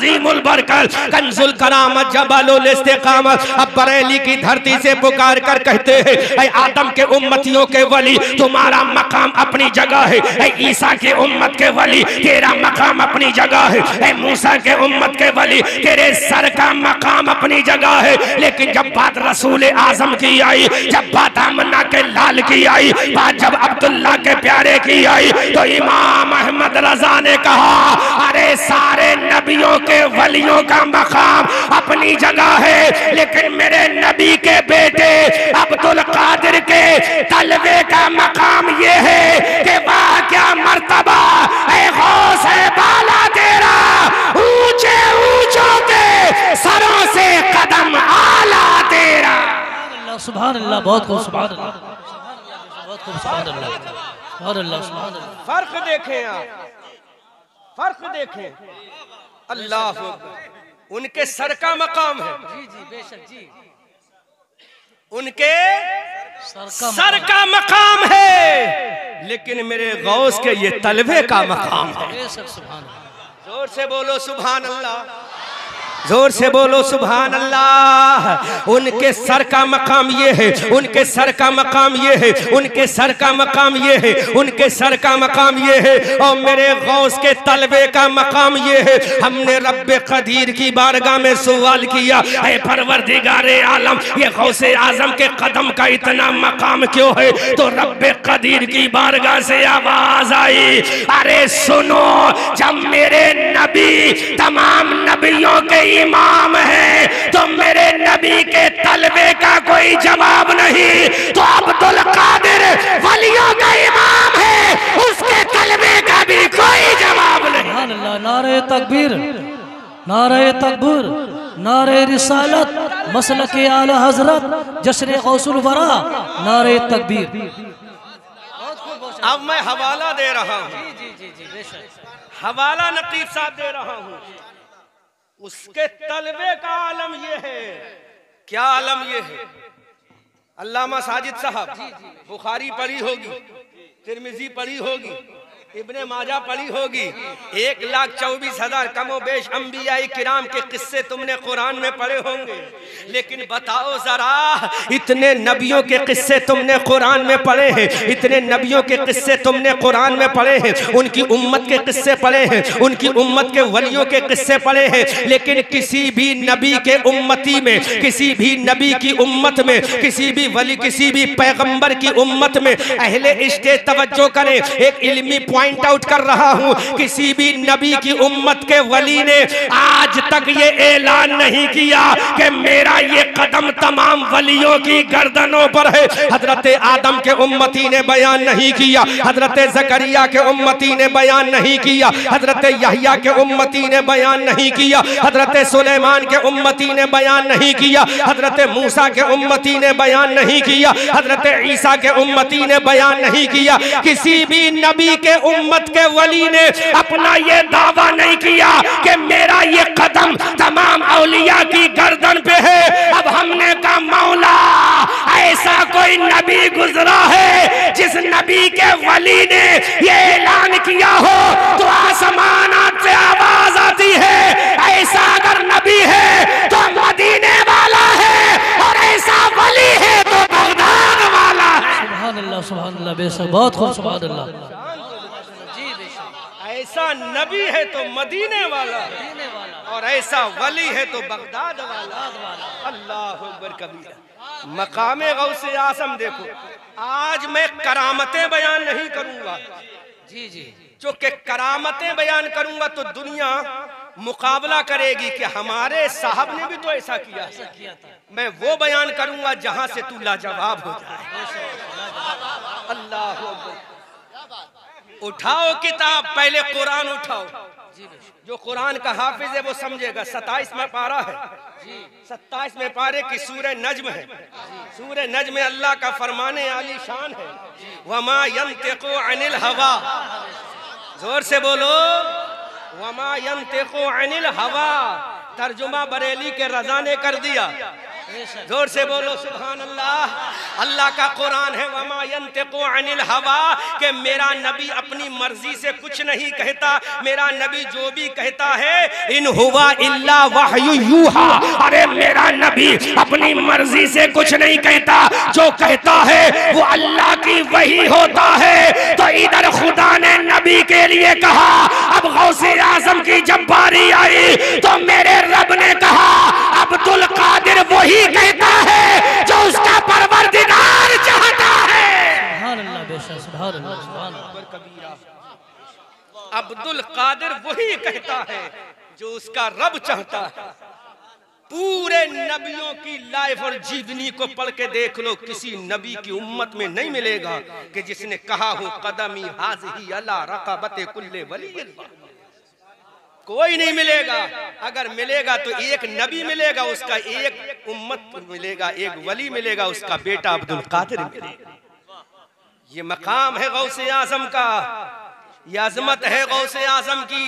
अजीमुल बरकत कंजुल करामत जबलुल इस्तिकामत। अब बरेली की धरती से पुकार कर कहते हैं, ऐ आदम के उम्मतियों के वली तुम्हारा मकाम अपनी जगह है। ऐ ईसा के उम्मत के वली तेरा मकाम अपनी जगह है। ऐ मूसा के उम्मत के वली तेरे सर का मकाम अपनी जगह है। लेकिन जब बात रसूल आजम की आई, जब बात आमना के लाल की आई, बात जब अब्दुल्ला के प्यारे की आई, तो इमाम अहमद रजा ने कहा, अरे सारे नबियों के वलियों का मकाम अपनी जगह है, लेकिन मेरे नबी के बेटे अब्दुल कादिर के तलबे का मकाम ये है कि वाह क्या मर्तबा ऐ गौस है बाला तेरा, ऊंचे ऊंचों के सरों से कदम आला तेरा। सुभान अल्लाह, बहुत खूब, सुभान अल्लाह, बहुत खूब, सुभान अल्लाह, सुभान अल्लाह, सुभान अल्लाह। फर्क देखें आप, फर्क देखें। अल्लाह उनके सर का मकाम है, जी जी बेशक जी, उनके सर का मकाम है, लेकिन मेरे गौस के ये तलबे का मकाम है। बेशक, सुभान अल्लाह। जोर से बोलो सुभान अल्लाह, जोर से बोलो सुभान अल्लाह। उनके सर का मकाम ये है, उनके सर का मकाम ये है, उनके सर का मकाम ये है, उनके सर का मकाम ये है, और मेरे गौस के तलबे का मकाम ये है। हमने रब्बे कदीर की बारगाह में सवाल किया, ऐ परवरदिगारे आलम, ये गौसे आजम के कदम का इतना मकाम क्यों है? तो रब्बे कदीर की बारगाह से आवाज आई, अरे सुनो, जब मेरे नबी तमाम नबियों के इमाम है तो मेरे नबी के तलबे का कोई जवाब नहीं, तो अब्दुल कादिर वलियों का इमाम है, उसके तलबे का भी कोई जवाब नहीं। सुभान अल्लाह, नारे तकबीर, नारे तकबीर, नारे रिसालत, मसलक आला हजरत, जश्न गौसुल वरा, नारे तकबीर। अब मैं हवाला दे रहा हूँ, जी जी जी बेशक, हवाला नकीब साहब दे रहा हूँ। उसके तलबे का आलम ये है, क्या आलम ये है? अल्लामा साजिद साहब बुखारी पढ़ी होगी, तिरमिजी पढ़ी होगी, इब्ने माजा पढ़ी होगी। 1,24,000 कमो बेश अंबिया किराम के किस्से तुमने कुरान में पढ़े होंगे, लेकिन बताओ जरा, इतने नबियों के किस्से तुमने कुरान में पढ़े हैं, इतने नबियों के किस्से तुमने कुरान में पढ़े हैं, उनकी उम्मत के किस्से पढ़े हैं, उनकी उम्मत के वलियों के किस्से पढ़े हैं, लेकिन किसी भी नबी के उम्मती में, किसी भी नबी की उम्मत में, किसी भी वली, किसी भी पैगंबर की उम्मत में, अहले इश्क़ तवज्जो करें, एक इल्मी पॉइंट आउट कर रहा हूं, किसी भी नबी की उम्मत के वली ने आज तक ये ऐलान नहीं किया कि मेरा ये कदम तमाम वलियों की गर्दनों पर है। हजरत आदम के उम्मती ने बयान नहीं किया, हजरत जकरिया के उम्मती ने बयान नहीं किया, हजरत यहया के उम्मती ने बयान नहीं किया, हजरत सुलेमान के उम्मती ने बयान नहीं किया, हजरत मूसा के उम्मती ने बयान नहीं किया, हजरत ईसा के उम्मती ने बयान नहीं किया। किसी भी नबी के उम्मत के वली ने अपना ये दावा नहीं किया कि मेरा ये कदम तमाम औलिया की गर्दन पे है। अब हमने कहा मौला, ऐसा कोई नबी गुजरा है जिस नबी के वली ने ये ऐलान किया हो तो आसमान से आवाज आती है, ऐसा अगर नबी है तो मदीने वाला है, और ऐसा वली है तो बगदाद वाला है। सुभान अल्लाह, सुभान अल्लाह, बेशक, बहुत खूब, सुभान अल्लाह। ऐसा नबी है तो मदीने वाला, और ऐसा वली है तो बगदाद वाला। अल्लाह अकबर कबीरा। मकामे गौसे आज़म देखो, आज मैं करामतें बयान नहीं करूंगा, जी जी, क्योंकि करामतें बयान करूंगा तो दुनिया मुकाबला करेगी कि हमारे साहब ने भी तो ऐसा किया था। मैं वो बयान करूंगा जहां से तू लाजवाब हो जाए। अल्लाह उठाओ किताब, पहले कुरान उठाओ, जो कुरान का हाफिज है वो समझेगा। 27 में पारा है, 27 में पारे की सूरह नज्म है। सूरह नज्म में अल्लाह का फरमाने आली शान है, वमा यंतिकु अनिल हवा। जोर से बोलो, वमा यंतिकु अनिल हवा। तर्जुमा बरेली के रजा ने कर दिया, जोर से बोलो सुभान अल्लाह। अल्लाह का कुरान है वमा यंतिकु अनिल हवा, कि मेरा नबी अपनी मर्जी से कुछ नहीं कहता, मेरा नबी जो भी कहता है इन हुवा इल्ला वहयु यूहा, अरे मेरा नबी अपनी मर्जी से कुछ नहीं कहता, जो कहता है वो अल्लाह की वही होता है। तो इधर खुदा ने नबी के लिए कहा, अब गौसे आजम की जब बारी आई तो मेरे रब ने कहा अब्दुल कादिर वही कहता है जो उसका परवरदिगार चाहता है। सुभान अल्लाह, बेशक सुभान अल्लाह, सुभान अल्लाह। अब्दुल कादिर वही कहता है जो उसका रब चाहता है। पूरे नबियों की लाइफ और जीवनी को पढ़ के देख लो, किसी नबी की उम्मत में नहीं मिलेगा कि जिसने कहा हो कदमी हाज़िही अला रक़बते कुल्ले वली, कोई नहीं मिलेगा। अगर मिलेगा तो एक नबी मिलेगा, उसका एक उम्मत मिलेगा, एक वली मिलेगा, उसका बेटा अब्दुल कादिर मिलेगा। ये मकाम है गौसे आजम का, ये अजमत है गौसे आजम की।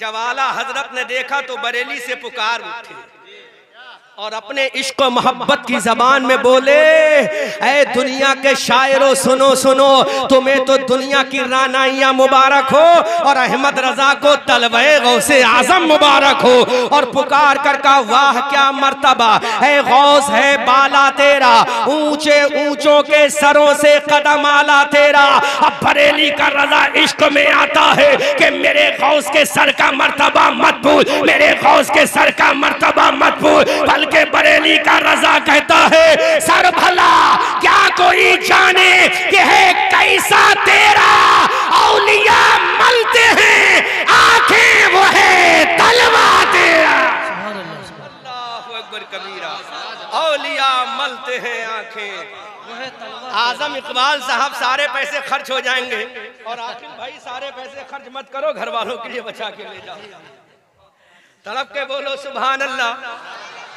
जब आला हजरत ने देखा तो बरेली से पुकार उठे और अपने इश्क मोहब्बत की जबान में बोले, ऐ दुनिया के शायरों सुनो सुनो, तुम्हें तो दुनिया की रानाइयां मुबारक हो और अहमद रजा को तलबे गौसे आजम मुबारक हो। और पुकार कर का वाह क्या मर्तबा है, गौस है बाला तेरा, ऊंचे ऊंचों के सरों से कदम आला तेरा। अब बरेली का रजा इश्क में आता है कि मेरे गौस के सर का मर्तबा मत भूल, मेरे गौस के सर का मर्तबा मत भूल। के बरेली का रजा कहता है सर भला क्या कोई जाने कि है कैसा तेरा, औलिया मलते हैं आंखें वो है तलवा तेरा। अल्लाहु अकबर कबीरा, औलिया मलते हैं आंखें वो है तलवा। आजम इकबाल साहब सारे पैसे खर्च हो जाएंगे और आखिर भाई सारे पैसे खर्च मत करो, घर वालों के लिए बचा के ले जाओ। तड़प के बोलो सुभान अल्लाह,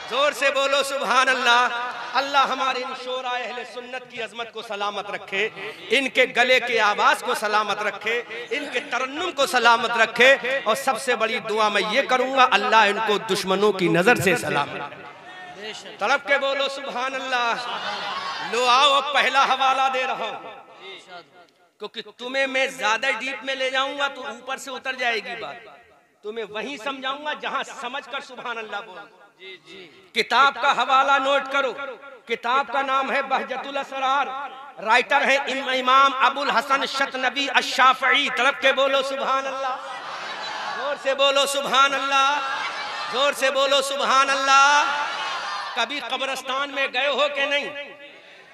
जोर से बोलो सुभान अल्लाह। अल्लाह हमारे इन शोरा अहले सुन्नत की अजमत को सलामत रखे, इनके गले के आवाज को सलामत रखे, इनके तरन्नुम को सलामत रखे। और सबसे बड़ी दुआ मैं ये करूंगा, अल्लाह इनको दुश्मनों की नजर से सलामत रखे। तड़प के बोलो सुभान अल्लाह। लो आओ, पहला हवाला दे रहा हूं क्योंकि तुम्हें मैं ज्यादा डीप में ले जाऊंगा तो ऊपर से उतर जाएगी बात। तुम्हें वहीं समझाऊंगा जहां समझ कर सुभान अल्लाह बोलो। किताब का हवाला नोट करो, किताब का नाम है बहजतुल असरार, राइटर है इमाम अबुल हसन शतनबी अश-शाफ़ई। तरफ के बोलो सुभान अल्लाह, जोर से बोलो सुभान अल्लाह, जोर से बोलो सुभान अल्लाह। कभी कब्रिस्तान में गए हो कि नहीं?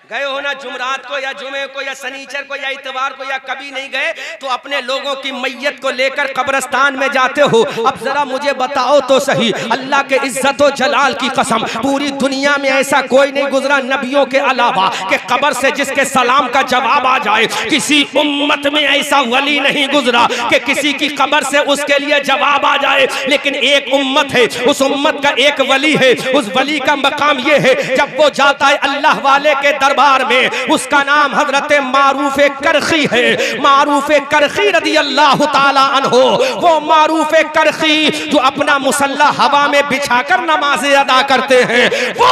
गए हो ना, जुमरात को या जुमे को या शनीचर को या इतवार को, या कभी नहीं गए तो अपने लोगों की मैयत को लेकर कब्रिस्तान में जाते हो। अब जरा मुझे बताओ तो सही, अल्लाह के इज्जत और जलाल की कसम, पूरी दुनिया में ऐसा कोई नहीं गुजरा नबियों के अलावा कि कब्र से जिसके सलाम का जवाब आ जाए। किसी उम्मत में ऐसा वली नहीं गुजरा कि किसी की कब्र से उसके लिए जवाब आ जाए। लेकिन एक उम्मत है, उस उम्मत का एक वली है, उस वली का मकाम ये है जब वो जाता है अल्लाह वाले के दरबार में, उसका नाम हजरत मारूफ करखी है। मारूफ करखी रदी अल्लाह ताला अन्हो, वो मारूफ करखी जो अपना मुसल्ला हवा में बिछाकर नमाजें अदा करते हैं, वो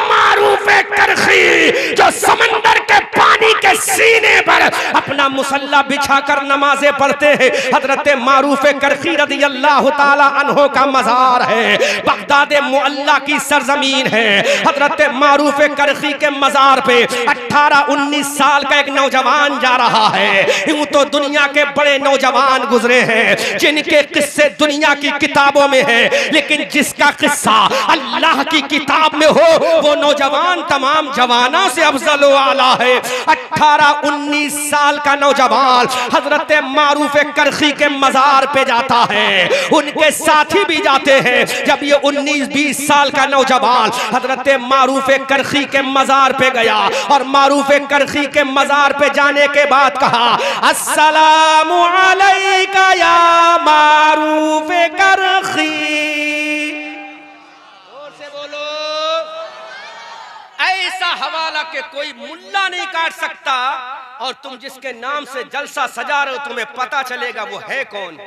मारूफ करखी जो समंदर के पानी के सीने पर अपना मुसल्ला बिछाकर नमाजें पढ़ते हैं। हजरत मारूफ करखी रदी अल्लाह ताला अन्हो का मजार है, बगदाद मुअल्ला की सरजमीन है। हजरत मारूफ करखी के मजार पे 18-19 साल का एक नौजवान जा रहा है। यूं तो दुनिया के बड़े नौजवान गुजरे हैं जिनके किस्से दुनिया की किताबों में है, लेकिन जिसका किस्सा अल्लाह की किताब में हो वो नौजवान तमाम जवानों से अफजल व आला है। 18-19 साल का नौजवान हजरत मारूफ करखी के मजार पे जाता है, उनके साथी भी जाते हैं। जब ये 19-20 साल का नौजवान हजरत मारूफ करखी के मजार पे गया और मारूफ करखी के मजार पे जाने के बाद कहा, अस्सलामु अलैका या मारूफ करखी। जोर से बोलो। ऐसा हवाला के कोई मुल्ला नहीं काट सकता, और तुम जिसके नाम से जलसा सजा रहे हो तुम्हें पता चलेगा वो है कौन।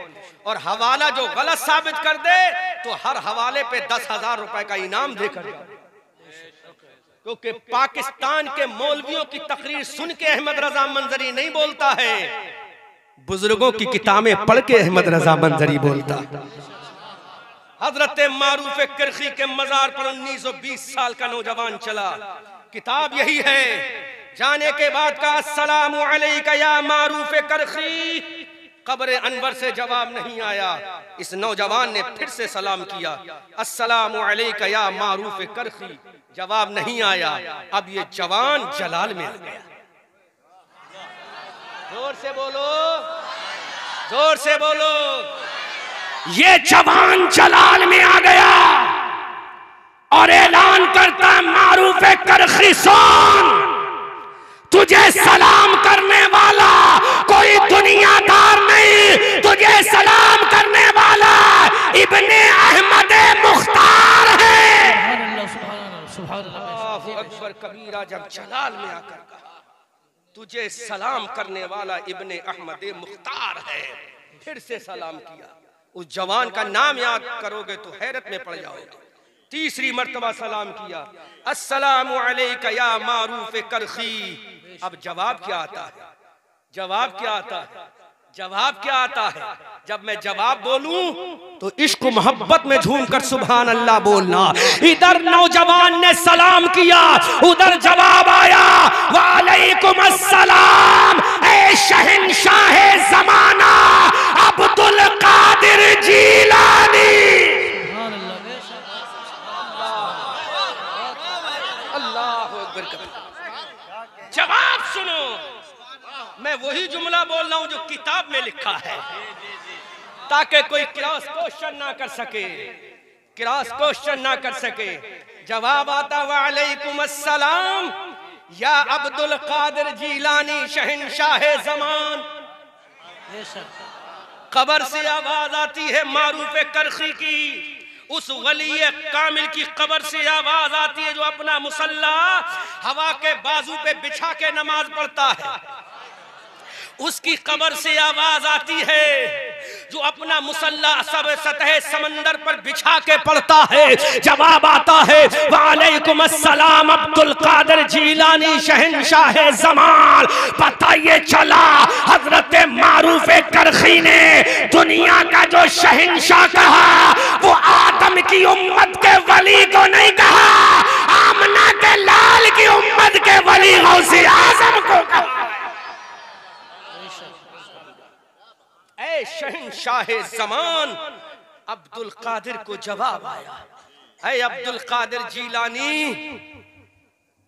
और हवाला जो गलत साबित कर दे तो हर हवाले पे 10,000 रुपए का इनाम देकर क्योंकि पाकिस्तान के मौलवियों की तकरीर सुन के अहमद रजा मंजरी नहीं बोलता है, बुजुर्गों की किताबें पढ़ के अहमद रजा मंजरी बोलता। हजरत मारूफ करखी के मजार पर 1920 साल का नौजवान चला, किताब यही है। जाने के बाद का अस्सलामु अलैका या मारूफ करखी, कब्र अनवर से जवाब नहीं आया। इस नौजवान ने फिर से सलाम किया, अस्सलामु अलैका या मारूफ करखी, जवाब नहीं आया। अब ये जवान जलाल में आ गया। जोर से बोलो, जोर से बोलो, ये जवान जलाल में आ गया और ऐलान करता है, मारूफ करखी सुन, तुझे सलाम करने वाला कोई दुनियादार नहीं, तुझे सलाम करने वाला इब्ने अहमद मुख्तार है। अल्लाहु अकबर कबीरा। जब जलाल में आकर कहा तुझे सलाम करने वाला इब्ने अहमद मुख्तार है, फिर से सलाम किया। उस जवान का नाम याद करोगे तो हैरत में पड़ जाओगे। तीसरी मर्तबा सलाम किया, अस्सलामु अलैका या मारूफ करखी। अब जवाब क्या आता है? जवाब क्या आता है? जवाब क्या आता है? जब मैं जवाब बोलूं तो इश्क मोहब्बत में झूमकर सुभान अल्लाह बोलना। इधर नौजवान ने सलाम किया, उधर जवाब आया, वालेकुम अस्सलाम ए शहंशाह ज़माना अब्दुल कादिर जीलानी। जवाब सुनो, मैं वही जुमला बोल रहा हूं जो किताब में लिखा है, ताकि कोई क्रॉस क्वेश्चन ना कर सके, क्रॉस क्वेश्चन ना कर सके। जवाब आता, वालेकुम अस्सलाम या अब्दुल कादिर जीलानी शहंशाह ज़मान। कब्र से आवाज आती है मारूफ करखी की, उस वली कामिल की कब्र से आवाज आती है जो अपना मुसल्ला हवा के बाजू पे बिछा के नमाज पढ़ता है। उसकी कब्र से आवाज आती है जो अपना मुसल्ला सब सतह समंदर पर बिछा के पढ़ता है। जवाब आता है, वालेकुम अस्सलाम अब्दुल कादिर जीलानी शहंशाह ज़मान। पता ये चला हजरत मारूफ करखी ने दुनिया का जो शहंशाह कहा वो आदम की उम्मत के वली को नहीं कहा, आमना के लाल की उम्मत के वली गौसे आजम को कहा। ऐ शहंशाह ज़मान अब्दुल कादिर को जवाब आया, ऐ अब्दुल कादिर जीलानी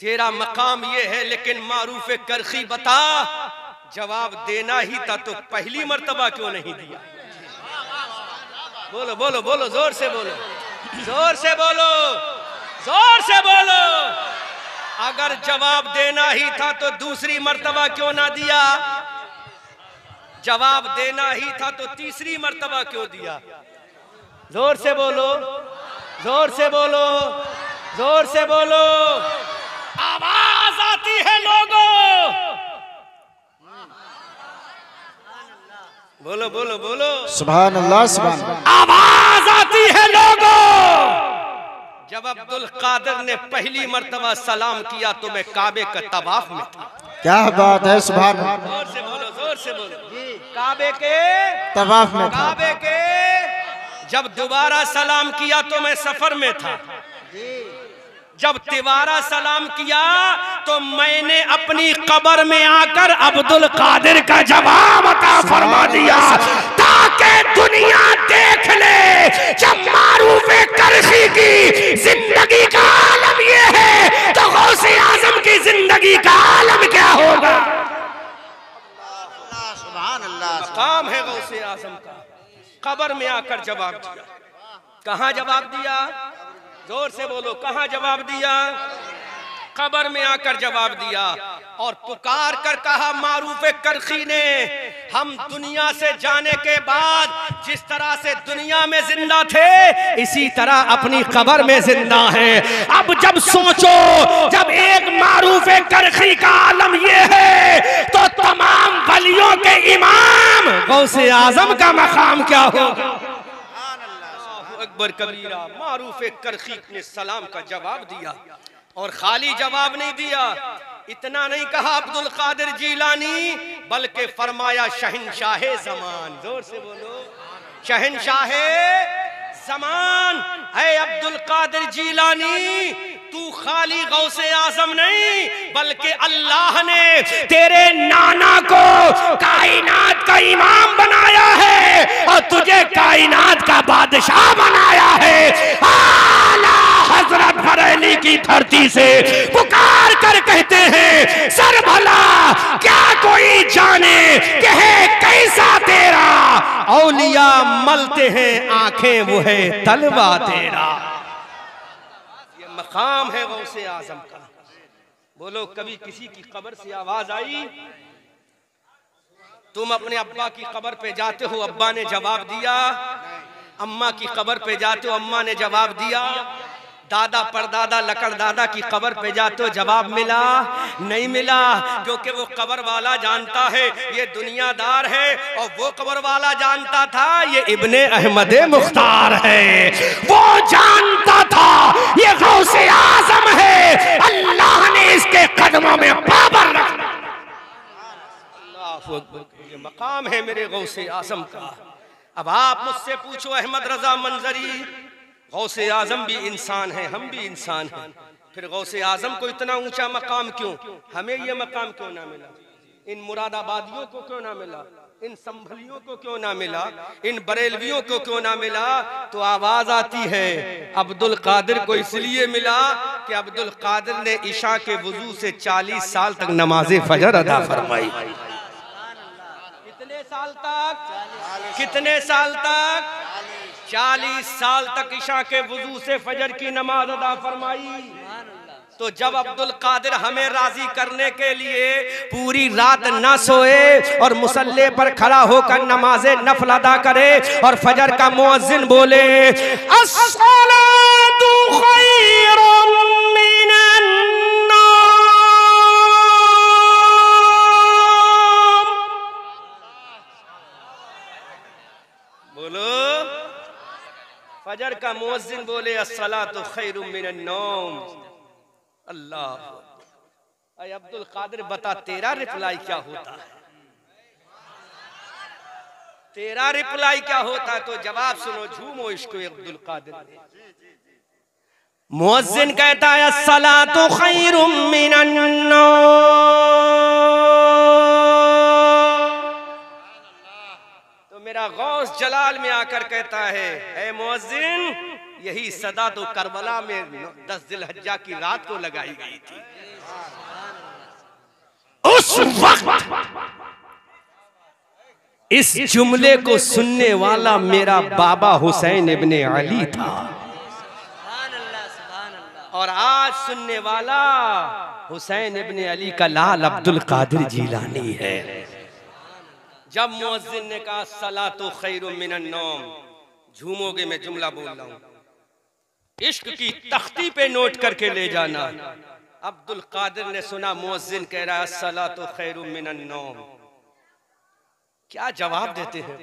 तेरा मकाम ये है, लेकिन मारूफ करखी बता जवाब देना ही था तो पहली मर्तबा क्यों नहीं दिया? बोलो बोलो बोलो, जोर से बोलो, जोर से बोलो, जोर से बोलो। अगर जवाब देना ही था तो दूसरी मर्तबा क्यों ना दिया? जवाब देना ही था तो तीसरी मर्तबा क्यों दिया? जोर से बोलो, जोर से बोलो, जोर से बोलो। आवाज आती है लोगों, बोलो बोलो बोलो, सुभान अल्लाह सुभान अल्लाह। आवाज आती है लोगों। जब अब्दुल कादिर ने पहली मर्तबा सलाम किया तो मैं काबे का तवाफ में था। क्या बात है, सुभान अल्लाह। जोर से बोलो, जोर से बोलो। काबे के तवाफ में था। काबे के जब दोबारा सलाम किया तो मैं सफर में था। जब तिवारा सलाम किया तो मैंने अपनी कब्र में आकर अब्दुल कादिर का जवाब अता फरमा दिया, ताकि दुनिया देख ले जब मारूफ करखी की जिंदगी का आलम ये है तो गौसे आजम की जिंदगी का आलम क्या होगा? मकाम है गौसे आजम का। कब्र में आकर जवाब दिया। कहाँ जवाब दिया? जोर से बोलो, कहाँ जवाब दिया? कब्र में आकर जवाब दिया और पुकार कर कहा मारूफ करखी ने, हम दुनिया से जाने के बाद जिस तरह से दुनिया में जिंदा थे इसी तरह अपनी कब्र में जिंदा हैं। अब जब सोचो, जब एक मारूफ करखी का आलम ये है तो तमाम वलियों के इमाम गौसे आजम का मकाम क्या होगा? अकबर कबीरा। मारूफ करखी ने सलाम का जवाब दिया। और खाली जवाब नहीं दिया, इतना नहीं कहा अब्दुल कादिर जीलानी, बल्कि फरमाया शहंशाहे ज़मान। जोर से बोलो, शहंशाहे ज़मान। है अब्दुल कादिर जीलानी, तू खाली गौसे आजम नहीं, बल्कि अल्लाह ने तेरे नाना को कायनात का इमाम बनाया है और तुझे कायनात का बादशाह बनाया है। आला हजरत बरेली की धरती से पुकार कर कहते हैं, सर भला क्या कोई जाने कि है कैसा तेरा, औलिया मलते हैं आंखें वो है तलवा तेरा। ये मकाम है गौसे आजम का। बोलो, कभी किसी की कब्र से आवाज आई? तुम अपने अब्बा की कब्र पे जाते हो, अब्बा ने जवाब दिया। अम्मा की कब्र पे जाते हो, अम्मा ने जवाब दिया। दादा परदादा लकड़दादा की कब्र पे जाते हो, जवाब मिला? नहीं मिला, क्योंकि वो कब्र वाला जानता है ये दुनियादार है, और वो कब्र वाला जानता था ये इब्ने अहमद मुख्तार है। वो जानता था ये गौसे आजम है, अल्लाह ने इसके कदमों में पाबर रखा। ये मकाम है मेरे गौसे आजम का। अब आप मुझसे पूछो, अहमद रजा मंजरी, गौसे आजम भी इंसान है, हम भी इंसान हैं, फिर गौसे आजम को इतना ऊंचा मकाम क्यों? हमें ये मकाम क्यों ना मिला? इन मुरादाबादियों को क्यों ना मिला? इन संभलियों को क्यों ना मिला? इन बरेलवियों को क्यों ना मिला? तो आवाज आती है, अब्दुल कादिर को इसलिए मिला कि अब्दुल कादिर ने ईशा के वुजू से 40 साल तक नमाज़े फजर अदा फरमाई। कितने साल तक? कितने साल तक? 40 साल तक ईशा के वुजू से फजर की नमाज अदा फरमाई। तो जब अब्दुल कादिर हमें राजी करने के लिए पूरी रात न सोए और मुसल्ले पर खड़ा होकर नमाज़े नफल अदा करे और फजर का मुअज्जिन बोले, अस्सलातु खैरुम मिनन नौम, बोलो, फजर का मुअज्जिन बोले अस्सलातु खैरुम मिनन नौम। अल्लाह, अरे अब्दुल कादिर बता, तेरा रिप्लाई क्या होता है? तेरा रिप्लाई क्या होता है? तो जवाब सुनो, झूमो इश्क अब्दुल कादिर। मुअज्जिन कहता है अस्सलातु खैरुम मिनन नौम। तो मेरा गौस जलाल में आकर कहता है, ऐ मुअज्जिन, यही सदा तो करबला में 10 जिलहज्जा की रात को लगाई गई थी। उस वक्त इस जुमले को सुनने वाला मेरा बाबा हुसैन इब्ने अली था, और आज सुनने वाला हुसैन इब्ने अली का लाल अब्दुल कादिर जीलानी है। जब मुअज्जिन ने कहा सलातो खैरुम मिनन नौम, झूमोगे, मैं जुमला बोल रहा हूं, इश्क की तख्ती पे नोट करके ले जाना। अब्दुल कादिर ने सुना मुअज्जिन कह रहा है अस्सलातु खैरुम मिनन नौम, क्या जवाब देते हैं?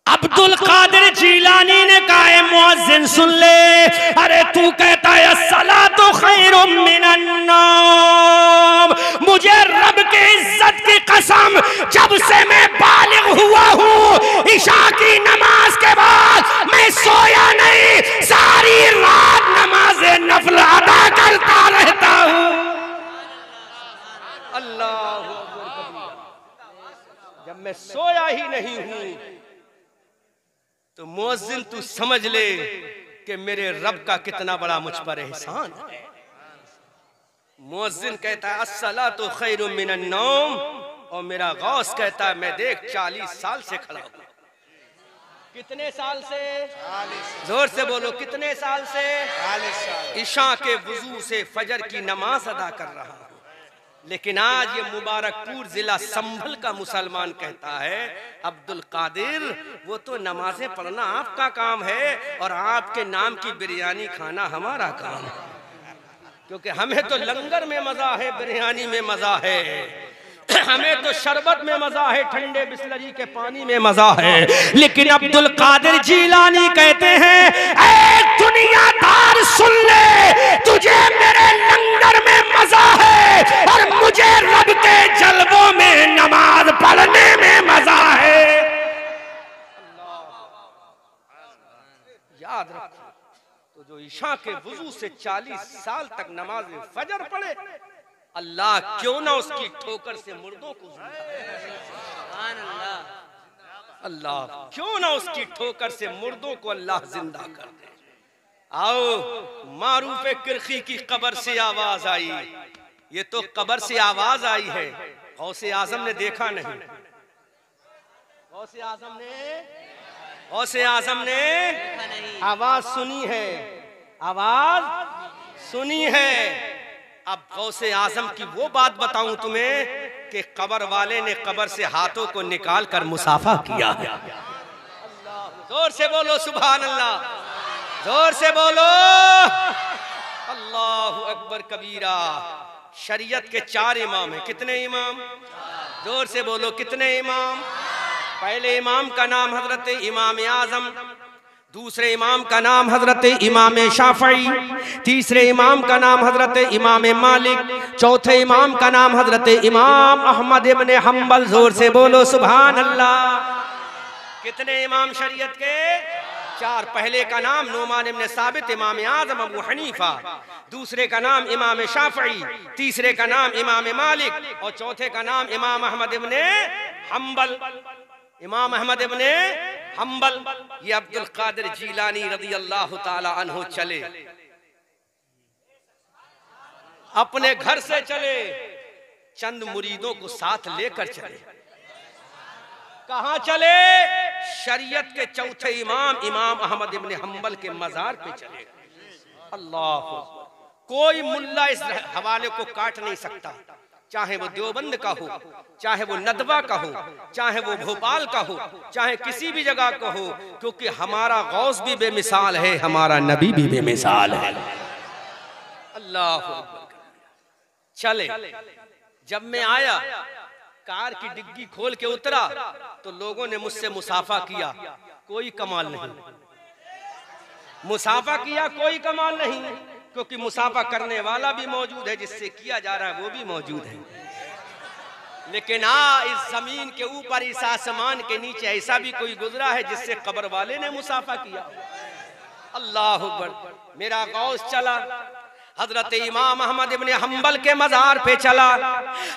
अब्दुल कादिर जीलानी ने कहा, मुअज्जिन सुन ले, अरे तू कहता है अस्सलातु खैरुम मिनन नौम, मुझे रब की इज्जत की कसम, जब से मैं बालिग हुआ हूँ ईशा की नमाज के बाद मैं सोया नहीं, सारी रात नमाज़े नफल अदा करता रहता हूँ। अल्लाह, जब मैं सोया ही नहीं हूँ, तो मुअज्जिन तू समझ ले कि मेरे रब का कितना बड़ा मुझ पर एहसान है। मुअज्जिन कहता है अस्सलातु खैरुम मिनन नौम, और मेरा गौस कहता है मैं देख 40 साल से खड़ा हूं। कितने साल से? 40। जोर से बोलो, कितने साल से? 40 साल। ईशा के वुजू से फजर की नमाज अदा कर रहा हूं। लेकिन आज ये मुबारकपुर जिला संभल का मुसलमान कहता है, अब्दुल कादिर, वो तो नमाजें पढ़ना आपका काम है और आपके नाम की बिरयानी खाना हमारा काम है, क्योंकि हमें तो लंगर में मजा है, बिरयानी में मजा है। हमें तो शरबत में मजा है, ठंडे बिस्लरी के पानी में मजा है, लेकिन अब्दुल कादिर जीलानी कहते हैं ऐ दुनियादार सुन ले, तुझे मेरे लंगर में मजा है और मुझे रब के जलवों में नमाज पढ़ने में मजा है। याद रखो, तो जो ईशा के वुजू से 40 साल तक नमाज फजर पढ़े, अल्लाह क्यों ना उसकी ठोकर से मुर्दों को अल्लाह क्यों ना उसकी ठोकर से मुर्दों को अल्लाह जिंदा कर दे। आओ, मारूफ किरखी की कब्र से आवाज आई, ये तो कब्र से आवाज आई है, गौसे आजम ने देखा नहीं। गौसे आजम ने आवाज सुनी है, आवाज सुनी है। अब गौसे आजम की वो बात बताऊं तुम्हें कि कब्र वाले ने कब्र से हाथों को निकाल कर मुसाफा किया है। जोर से बोलो सुभान अल्लाह, जोर से बोलो अल्लाहु अकबर कबीरा। शरीयत के 4 इमाम हैं। कितने इमाम? जोर से बोलो कितने इमाम? पहले इमाम का नाम हजरत इमाम आजम, दूसरे इमाम का नाम हजरत इमाम शाफई, तीसरे इमाम का नाम हजरत इमाम मालिक, चौथे इमाम का नाम हजरत इमाम अहमद इब्न हम्बल। जोर से बोलो सुभान अल्लाह। कितने इमाम शरीयत के? 4। पहले का नाम नुमान इब्न साबित इमाम आजम अबू हनीफा, दूसरे का नाम इमाम शाफई, तीसरे का नाम इमाम मालिक और चौथे का नाम इमाम अहमद इब्न हम्बल। इमाम अहमद इब्न हम्बल, ये अब्दुल कादिर जीलानी रज़ी अल्लाह ताला अन्हु चले, अपने घर से चले, चंद मुरीदों को साथ लेकर चले। कहां चले? शरीयत के चौथे इमाम इमाम अहमद इब्न हम्बल के मजार पे चले। अल्लाह, कोई मुल्ला इस हवाले को काट नहीं सकता, चाहे वो देवबंद का हो, चाहे वो नदवा का हो, चाहे वो भोपाल का हो, चाहे किसी भी जगह का हो, क्योंकि हमारा गौस भी बेमिसाल है, हमारा नबी भी बेमिसाल है। अल्लाह चले। जब मैं आया, कार की डिग्गी खोल के उतरा तो लोगों ने मुझसे मुसाफा किया, कोई कमाल नहीं। मुसाफा किया, कोई कमाल नहीं, क्योंकि मुसाफा करने वाला भी मौजूद है, जिससे किया जा रहा है वो भी मौजूद है। लेकिन इस जमीन के ऊपर, इस आसमान के नीचे ऐसा भी कोई गुजरा है जिससे कब्र वाले ने मुसाफा किया? अल्लाह अकबर। मेरा गौस चला, हजरत इमाम अहमद इब्न हम्बल के मजार पे चला,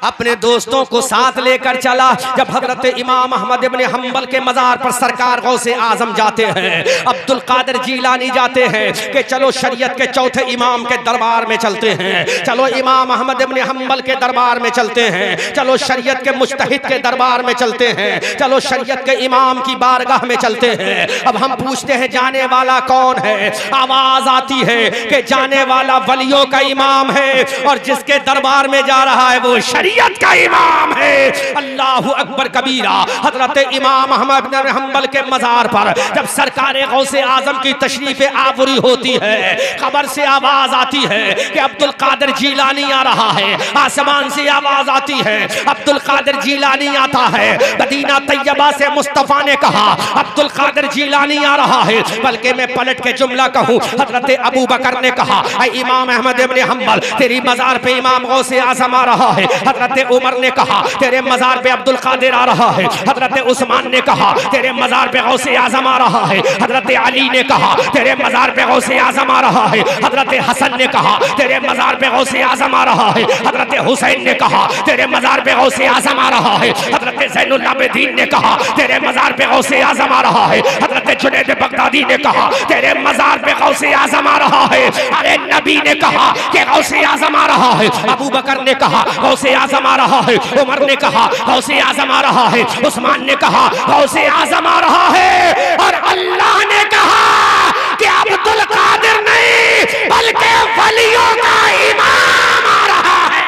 अपने दोस्तों को साथ लेकर चला। जब हजरत इमाम अहमद इब्न हम्बल के मजार पर सरकार गौसे आजम जाते हैं, अब्दुल कादिर जीलानी जाते हैं कि चलो शरीयत के चौथे इमाम के दरबार में चलते हैं, चलो इमाम अहमद इब्न हम्बल के दरबार में चलते हैं, चलो शरीयत के मुज्तहिद के दरबार में चलते हैं, चलो शरीयत के इमाम की बारगाह में चलते हैं। अब हम पूछते हैं जाने वाला कौन है? आवाज आती है कि जाने वाला वली का इमाम है और जिसके दरबार में जा रहा है वो शरीयत का इमाम है। अल्लाह अकबर कबीरा। हजरत इमाम अहमद बिन हम्बल के मजार पर जब सरकार गौसे आजम की तशरीफ आबुरी होती है, खबर से आवाज आती है कि अब्दुल कादिर जीलानी आ रहा है। आसमान से आवाज आती है, अब्दुल कादिर जीलानी आता है। मदीना तैयबा से मुस्तफा ने कहा अब्दुल कादिर जीलानी आ रहा है। बल्कि मैं पलट के जुमला कहूं, हजरत अबू बकर ने कहा इमाम अहमद इब्न हम्बल तेरी मजार पे इमाम गौसे आजम आ रहा है। हजरत उमर ने कहा तेरे मजार पे अब्दुल कादिर आ रहा है। हजरत उस्मान ने कहा तेरे मजार पे गौसे आजम आ रहा है। हजरत अली ने कहा तेरे मजार पे गौसे आजम आ रहा है। हजरत हसन ने कहा तेरे मजार पे गौसे आजम आ रहा है। हजरत हुसैन ने कहा तेरे मजार पे गौसे आजम आ रहा है। हजरत ज़ैनुल आबिदीन ने कहा तेरे मजार पे गौसे आजम आ रहा है। हजरत जुनैद बगदादी ने कहा तेरे मजार पे गौसे आजम आ रहा है। अरे नबी ने कहा कि गौसे आजम आ रहा है। अबू बकर ने कहा गौसे आजम आ रहा है। उमर ने कहा गौसे आजम आ रहा है। उस्मान ने कहा गौसे आजम आ रहा है। और अल्लाह ने कहा कि अब्दुल कादिर नहीं बल्कि वलियों का इमाम आ रहा है।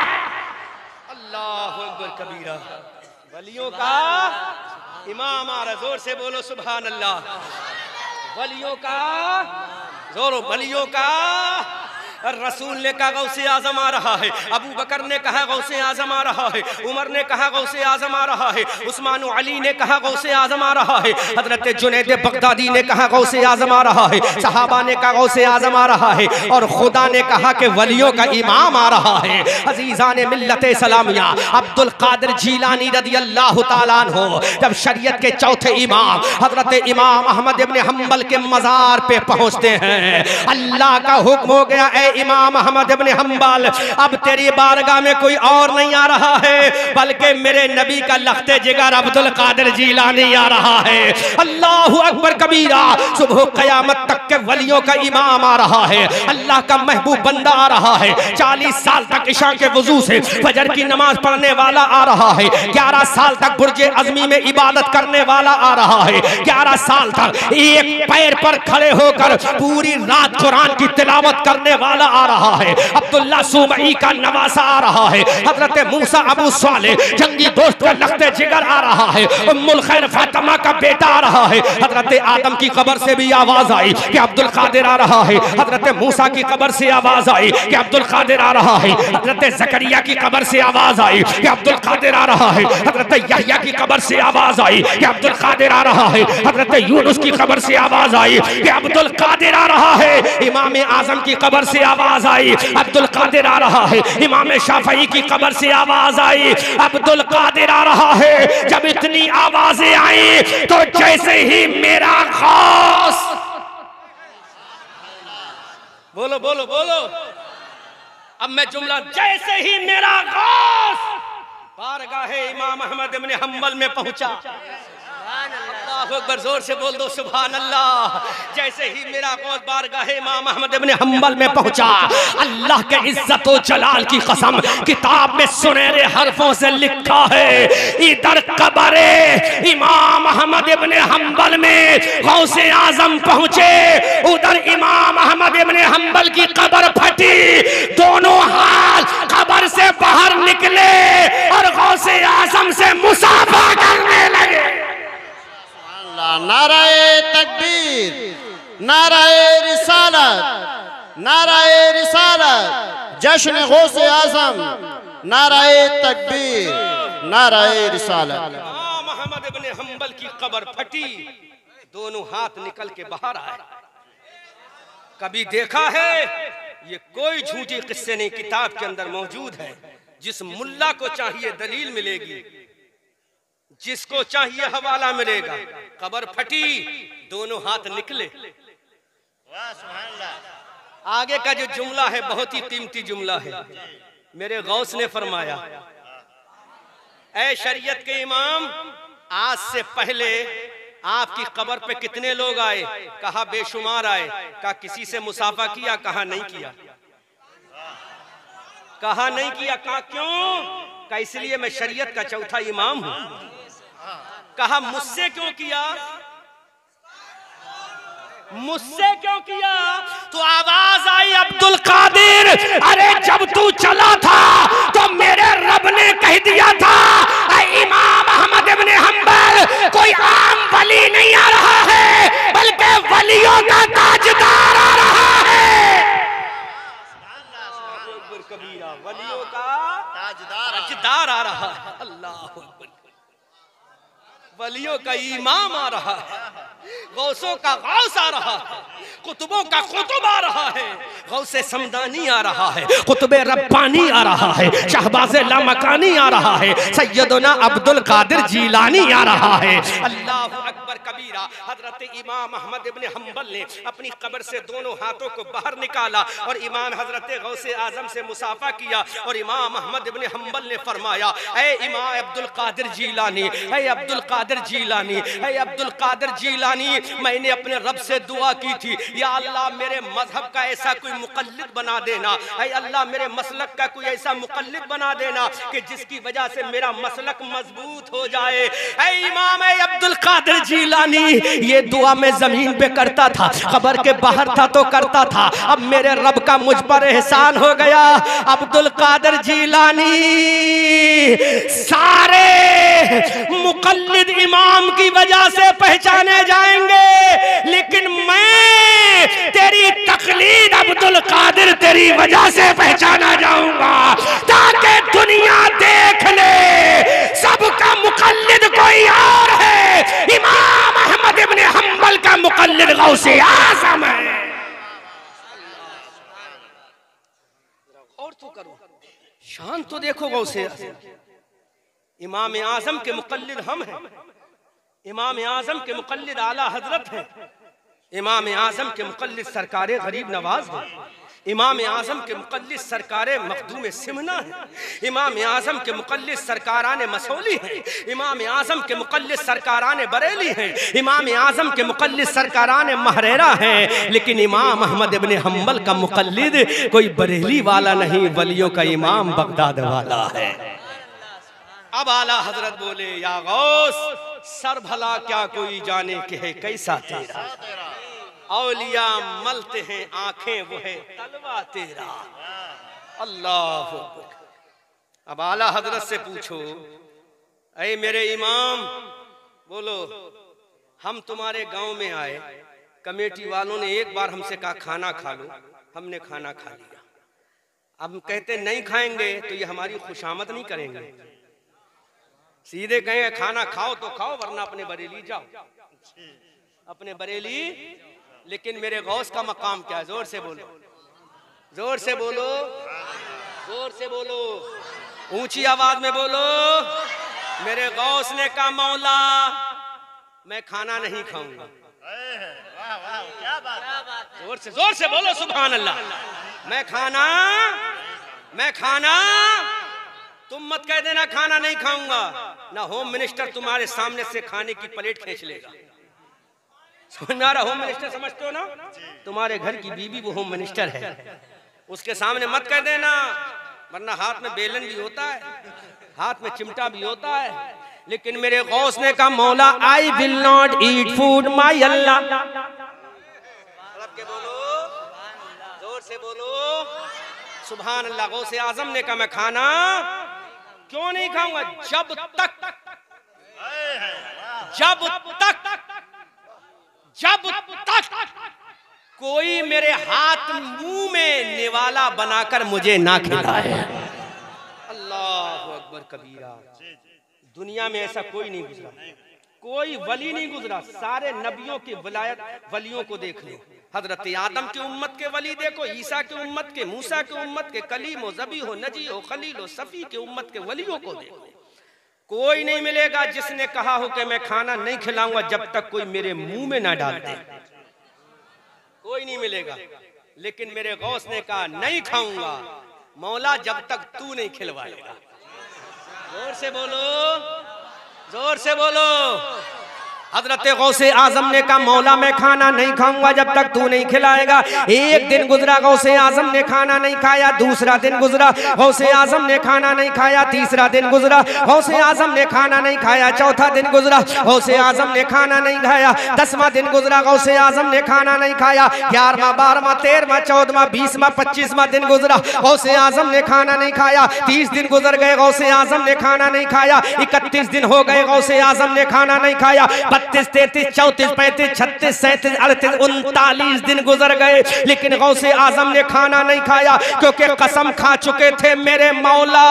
अल्लाह अकबर कबीरा। वलियों का इमाम आ रहा। जोर से बोलो सुभान अल्लाह। वलियों का जोरो, वलियों का रसूल ने कहा गौसे आजम आ रहा है, अबू बकर ने कहा गौसे आजम आ रहा है, उमर ने कहा गौसे आजम आ रहा है, उस्मान अली ने कहा गौसे आजम आ रहा है, हजरत जुनैद बगदादी ने कहा गौसे आजम आ रहा है, सहाबा ने कहा गौसे आजम आ रहा है, और खुदा ने कहा कि वलियों का इमाम आ रहा है। अजीजान मिल्लत इस्लामिया अब्दुल कादिर जीलानी रज़ी अल्लाह तआला अन्हु जब शरीयत के चौथे इमाम हजरत इमाम अहमद इब्न हंबल के मज़ार पे पहुंचते हैं, अल्लाह का हुक्म हो गया, ए इमाम अहमद इब्न हंबल अब तेरी बारगाह में कोई और नहीं आ रहा है बल्कि मेरे नबी का लख्ते जिगर अब्दुल कादिर जीलानी आ रहा है। अल्लाहु अकबर कबीरा, सुबह क़यामत तक के वलियों का इमाम आ रहा है, अल्लाह का महबूब बंदा आ रहा है, 40 साल तक इशा के वजू से फजर की नमाज पढ़ने वाला आ रहा है, 11 साल तक बुर्जे अज़मी में इबादत करने वाला आ रहा है, 11 साल तक एक पैर पर खड़े होकर पूरी रात कुरान की तिलावत करने वाला आ रहा है, अब्दुल्ला सुमई का नवासा आ रहा है, हजरत मूसा अबू साले जंगी दोस्त का लख्ते जिगर आ रहा है, उम्मुल खैर फातिमा का बेटा आ रहा है, हजरत आदम की कब्र से भी आवाज आई कि अब्दुल कादिर आ रहा है, हजरत मूसा की कब्र से आवाज आई कि अब्दुल कादिर आ रहा है, हजरत जकरिया की कब्र से आवाज आई कि अब्दुल कादिर आ रहा है, हजरत यहया की कब्र से आवाज आई कि अब्दुल कादिर आ रहा है, हजरत यूनुस की कब्र से आवाज आई कि अब्दुल कादिर आ रहा है, इमाम आजम की कब्र से आवाज आई अब्दुल कादिर आ रहा है, इमाम शाफई की कब्र से आवाज आई अब्दुल कादिर आ रहा है। जब इतनी आवाजें आई तो जैसे ही मेरा गौस, बोलो बोलो बोलो, अब मैं जुमला, जैसे ही मेरा गौस बारगाहे इमाम अहमद इब्न हंबल में पहुंचा, अल्लाहु अकबर, जोर से बोल दो सुभान अल्लाह, जैसे ही मेरा गौस बारगाहे इमाम अहमद इब्न हंबल में पहुंचा, अल्लाह के इज्जत और जलाल की कसम, किताब में सुनहरे हरफों से लिखा है, इधर कब्र इमाम अहमद इब्न हंबल में गौसे आजम पहुंचे, उधर इमाम अहमद इब्न हंबल की कब्र फटी, दोनों हाथ कब्र से बाहर निकले और गौसे आजम से मुसाफा करने लगे। नाराए तकबीर, नाराए रिसालत, नाराए रिसालत, जश्न गौसे आजम, नाराए तकबीर, नाराए रिसालत। इमाम अहमद इब्न हंबल की कब्र फटी, दोनों हाथ निकल के बाहर आए। कभी देखा है? ये कोई झूठी किस्से नहीं, किताब के अंदर मौजूद है। जिस मुल्ला को चाहिए दलील मिलेगी, जिसको चाहिए हवाला मिलेगा। कब्र फटी, दोनों हाथ निकले। आगे का जो जुमला है बहुत ही कीमती जुमला है। मेरे गौस ने फरमाया, ऐ शरीयत के इमाम, आज से पहले आपकी कब्र पे कितने लोग आए? कहा बेशुमार आए। कहा किसी से मुसाफा किया? कहा नहीं किया। कहा नहीं किया। कहा क्यों? कहा इसलिए मैं शरीयत का चौथा इमाम हूं। कहा मुझसे क्यों किया? मुझसे क्यों किया? तो आवाज आई अब्दुल कादिर, अरे जब तू चला था तो मेरे रब ने कह दिया था इमाम अहमद इब्न हंबल कोई आम वली नहीं आ रहा है, बल्कि वलियों का ताजदार आ रहा है। कबीरा, वलियों का ताजदार आ रहा है। अल्लाह अकबर, वलियों का इमाम आ रहा है, गौसों का गौस आ रहा है, कुतुबों का कुतुब आ रहा है, गौसे समदानी आ रहा है, कुतुबे रब्बानी आ रहा है, शहबाज़े लामकानी आ रहा है, सैयदना अब्दुल कादिर जीलानी आ रहा है। अल्लाहु अकबर कबीरा। हजरत इमाम अहमद इब्न हंबल ने अपनी कब्र से दोनों हाथों को बाहर निकाला और इमाम हजरत गौसे आजम से मुसाफा किया और इमाम अहमद इब्न हंबल ने फरमाया, ऐ इमाम अब्दुल कादिर जीलानी, ऐ अब्दुल कादिर जीलानी, ऐ अब्दुल कादिर जीलानी, मैंने अपने रब से दुआ की थी, या अल्लाह मेरे मजहब का ऐसा कोई मुकल्लिद बना देना, ऐ अल्लाह मेरे मसलक का कोई ऐसा मुकल्लिद बना देना कि जिसकी वजह से मेरा मसलक मजबूत हो जाए। ऐ इमाम ऐ अब्दुल कादिर जीलानी, ये दुआ मैं जमीन पे करता था, कब्र के बाहर था तो करता था, अब मेरे रब का मुझ पर एहसान हो गया। अब्दुल कादिर जीलानी सारे मुकल्लिद इमाम की वजह से पहचाने जाएंगे, लेकिन मैं तेरी तकलीफ वलीद अब्दुल कादिर तेरी वजह से पहचाना जाऊंगा, ताकि दुनिया देख ले सबका मुकल्लिद कोई और है। इमाम अहमद इब्न हम्बल का मुकल्लिद गौसे आज़म है। और तो करो, शान तो देखो गौसे आज़म। इमाम आज़म के मुकल्लिद हम हैं, इमाम आज़म के मुकल्लिद आला हजरत हैं, इमाम आज़म के मुकल्लिद सरकारे गरीब नवाज हैं, इमाम आज़म के मुकल्लिद सरकारे मखदूम सिमना है, इमाम आज़म के मुकल्लिद सरकारान मसौली हैं, इमाम आज़म के मुकल्लिद सरकारान बरेली हैं, इमाम आज़म के मुकल्लिद सरकारान महरेरा हैं। लेकिन इमाम अहमद इब्न हम्बल का मुकल्लिद कोई बरेली वाला नहीं, वलियों का इमाम बगदाद वाला है। अब आला हजरत बोले, या गौस सर भला क्या कोई जाने के है कैसा तेरा, औलिया मलते हैं आंखें वो है तलवा तेरा। अल्लाह। अब आला हजरत से पूछो, ऐ मेरे इमाम, बोलो हम तुम्हारे गांव में आए, कमेटी वालों ने एक बार हमसे कहा खाना खा लो, हमने खाना खा लिया। अब हम कहते नहीं खाएंगे तो ये हमारी खुशामद नहीं करेंगे, सीधे कहेंगे खाना खाओ तो खाओ वरना अपने बरेली जाओ, अपने बरेली। लेकिन मेरे गौस का मकाम क्या है? जोर से बोलो, जोर से बोलो, जोर से बोलो, ऊंची आवाज में बोलो। मेरे गौस ने कहा मौला मैं खाना नहीं खाऊंगा। जोर से बोलो सुभान अल्लाह। मैं खाना तुम मत कह देना खाना नहीं खाऊंगा, ना होम मिनिस्टर तुम्हारे सामने से खाने की प्लेट खींच लेगा। समझ में आ रहा? होम मिनिस्टर समझते हो ना, तुम्हारे घर की बीवी वो होम मिनिस्टर है, उसके सामने मत कह देना, वरना हाथ में बेलन भी होता है, हाथ में चिमटा भी होता है। लेकिन मेरे गौस ने कहा मौला I will not eat food my Allah. के बोलो, जोर से बोलो सुभान अल्लाह। गौसे आजम ने कहा मैं खाना क्यों नहीं खाऊंगा, जब तक कोई मेरे हाथ मुंह में निवाला बनाकर मुझे ना खिलाए। अल्लाह अकबर कबीरा। दुनिया में ऐसा कोई नहीं गुजरा, कोई वली नहीं गुजरा। सारे नबियों की विलायत वलियों को देख लो, हजरत आदम की उम्मत के वली देखो, ईसा की उम्मत के, मूसा की उम्मत के, कलीम हो, ज़बी हो, नजी हो, खलील हो, सफ़ी की उम्मत के वलियों को देखो। कोई नहीं मिलेगा जिसने कहा हो कि मैं खाना नहीं खिलाऊंगा जब तक कोई मेरे मुंह में ना डाल दे, कोई नहीं मिलेगा। लेकिन मेरे गौस ने कहा नहीं खाऊंगा मौला जब तक तू नहीं खिलवाएगा। जोर से बोलो, जोर से बोलो। हजरत गौसे आजम ने कहा मौला मैं खाना नहीं खाऊंगा जब तक तू नहीं खिलाएगा। एक दिन गुजरा, गौसे आजम ने खाना नहीं खाया। दूसरा दिन गुजरा, गौसे आजम ने खाना नहीं खाया। तीसरा दिन गुजरा, गौसे आजम ने खाना नहीं खाया। चौथा दिन गुजरा, गौसे आजम ने खाना नहीं खाया। 10वां दिन गुजरा, गौसे आजम ने खाना नहीं खाया। 11वां, 12वां, 13वां, 14वां, 20वां, 25वां दिन गुजरा, गौसे आजम ने खाना नहीं खाया। 30 दिन गुजर गए, गौसे आजम ने खाना नहीं खाया। 31 दिन हो गए, गौसे आजम ने खाना नहीं खाया। 32, 33, 34, 35, 36, 37, 38, 39 दिन गुजर गए, लेकिन गौसे आजम ने खाना नहीं खाया, क्योंकि कसम खा चुके थे मेरे मौला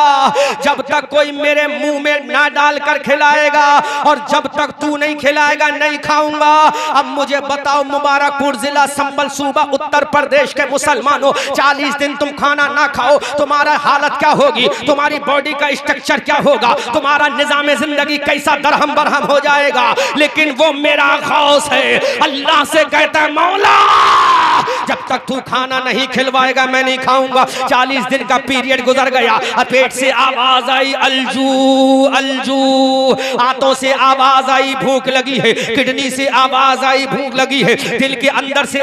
जब तक कोई मेरे मुंह में ना डालकर खिलाएगा और जब तक तू नहीं खिलाएगा नहीं खाऊंगा। अब मुझे बताओ, मुबारकपुर जिला, संबल सूबा, उत्तर प्रदेश के मुसलमानों, 40 दिन तुम खाना ना खाओ, तुम्हारा हालत क्या होगी, तुम्हारी बॉडी का स्ट्रक्चर क्या होगा, तुम्हारा निजाम जिंदगी कैसा दरहम बरहम हो जाएगा। लेकिन वो मेरा गौस है, अल्लाह से कहता है मौला जब तक तू खाना नहीं खिलवाएगा मैं नहीं खाऊंगा। 40 दिन का पीरियड गुजर गया, पेट से आवाज आई अलजू अलजू, हाथों से आवाज आई भूख लगी है, किडनी से आवाज आई भूख लगी है, दिल के अंदर से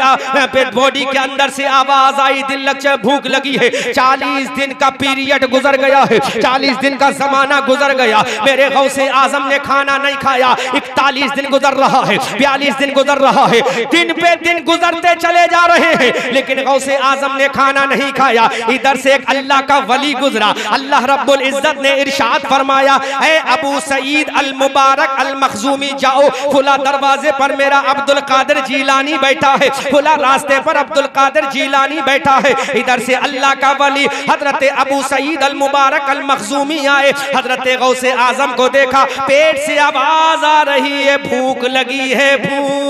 बॉडी के अंदर से आवाज आई दिल लग भूख लगी है। 40 दिन का पीरियड गुजर गया है, 40 दिन का जमाना गुजर गया, मेरे गौसे आजम ने खाना नहीं खाया। 41 दिन गुजर रहा है, 42 दिन गुजर रहा है, दिन पे दिन गुजरते चले जा रहे रहे हैं, लेकिन गौसे आजम ने खाना नहीं खाया। इधर से एक अल्लाह का वली गुजरा, अल्लाह रब्बुल इज्जत ने इरशाद फरमाया, ऐ अबू सईद अल मुबारक अल मखजूमी, जाओ फुला दरवाजे पर मेरा अब्दुल कादिर जीलानी बैठा है, फुला रास्ते पर अब्दुल कादिर जीलानी बैठा है। इधर से अल्लाह का वली हजरत अबू सईद अल मुबारक अल मखजूमी आए, हजरत गौसे आजम को देखा, पेट से आवाज आ रही है, भूख लगी है, भूख।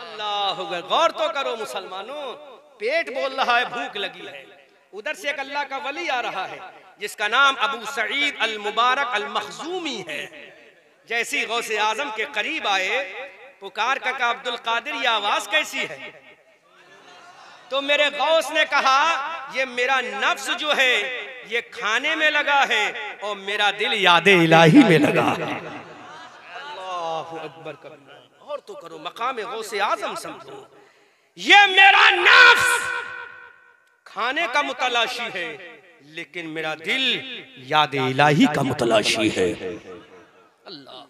अल्लाह, गौर तो करो मुसलमानों, पेट बोल रहा है, भूख लगी है। उधर से एक अल्लाह का वली आ रहा है जिसका नाम अबू सईद अल मुबारक अल मखजूमी है। जैसी गौसे आजम के करीब आए, पुकार का अब्दुल कादिर, ये आवाज कैसी है? तो मेरे गौस ने कहा, ये मेरा नफ्स जो है ये खाने में लगा है और मेरा दिल यादे इलाही में लगा है। अल्लाहु अकबर कबीरा। और तो करो, मकाम गौसे आजम समझो, ये मेरा नफ्स खाने का मुतलाशी है, लेकिन मेरा दिल याद इलाही का मुतलाशी है। अल्लाह,